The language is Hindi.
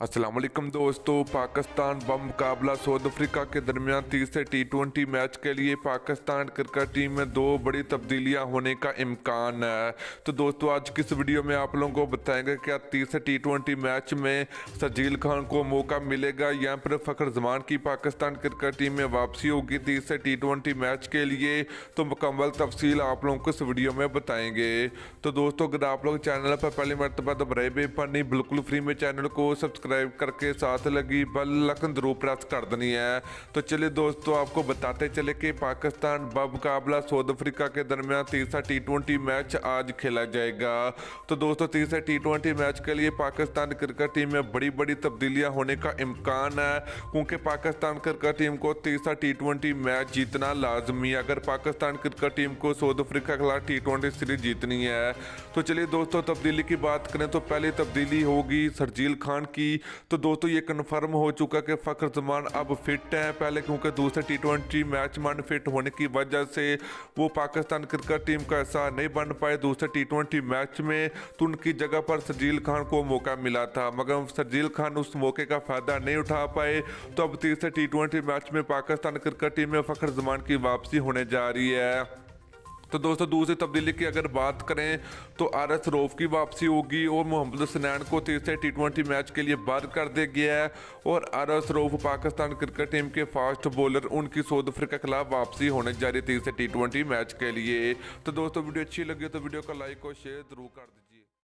अस्सलाम वालेकुम दोस्तों, पाकिस्तान व मुकाबला साउथ अफ्रीका के दरमियान तीसरे टी20 मैच के लिए पाकिस्तान क्रिकेट टीम में दो बड़ी तब्दीलियां होने का इम्कान है। तो दोस्तों आज की इस वीडियो में आप लोगों को बताएंगे क्या तीसरे टी20 मैच में शर्जील खान को मौका मिलेगा या फिर फ़खर जमान की पाकिस्तान क्रिकेट टीम में वापसी होगी तीसरे टी20 मैच के लिए। तो मुकम्मल तफसील आप लोगों को इस वीडियो में बताएंगे। तो दोस्तों अगर आप लोग चैनल पर पहली मरतबा तो बड़े बेफनी बिल्कुल फ्री में चैनल को सब्सक्राइब करके साथ लगी बेल आइकन जरूर प्रेस कर देनी है। तो चलिए दोस्तों आपको बताते चले कि पाकिस्तान व मुकाबला साउथ अफ्रीका के दरमियान तीसरा टी20 मैच आज खेला जाएगा। तो दोस्तों तीसरे टी20 मैच के लिए पाकिस्तान क्रिकेट टीम में बड़ी बड़ी तब्दीलियां होने का इम्कान है, क्योंकि पाकिस्तान क्रिकेट टीम को तीसरा टी20 मैच जीतना लाजमी है अगर पाकिस्तान क्रिकेट टीम को साउथ अफ्रीका के खिलाफ टी20 सीरीज जीतनी है। तो चलिए दोस्तों तब्दीली की बात करें तो पहली तब्दीली होगी शर्जील खान की। तो दोस्तों ये कन्फर्म हो चुका कि फ़खर जमान अब फिट हैं पहले, क्योंकि दूसरे टी20 मैच में अनफिट होने की वजह से वो पाकिस्तान क्रिकेट टीम का हिस्सा नहीं बन पाए दूसरे टी20 मैच में। तो उनकी जगह पर शर्जील खान को मौका मिला था, मगर शर्जील खान उस मौके का फ़ायदा नहीं उठा पाए। तो अब तीसरे टी20 मैच में पाकिस्तान क्रिकेट टीम में फ़खर जमान की वापसी होने जा रही है। तो दोस्तों दूसरी तब्दीली की अगर बात करें तो आर.एस. रऊफ की वापसी होगी और मोहम्मद हसनैन को तीसरे टी20 मैच के लिए बाहर कर दिया गया है। और RS. Rauf Pakistan cricket team के फास्ट बॉलर, उनकी साउथ अफ्रीका के खिलाफ वापसी होने जा रही है तीसरे टी20 मैच के लिए। तो दोस्तों वीडियो अच्छी लगी तो वीडियो को लाइक और शेयर जरूर कर दीजिए।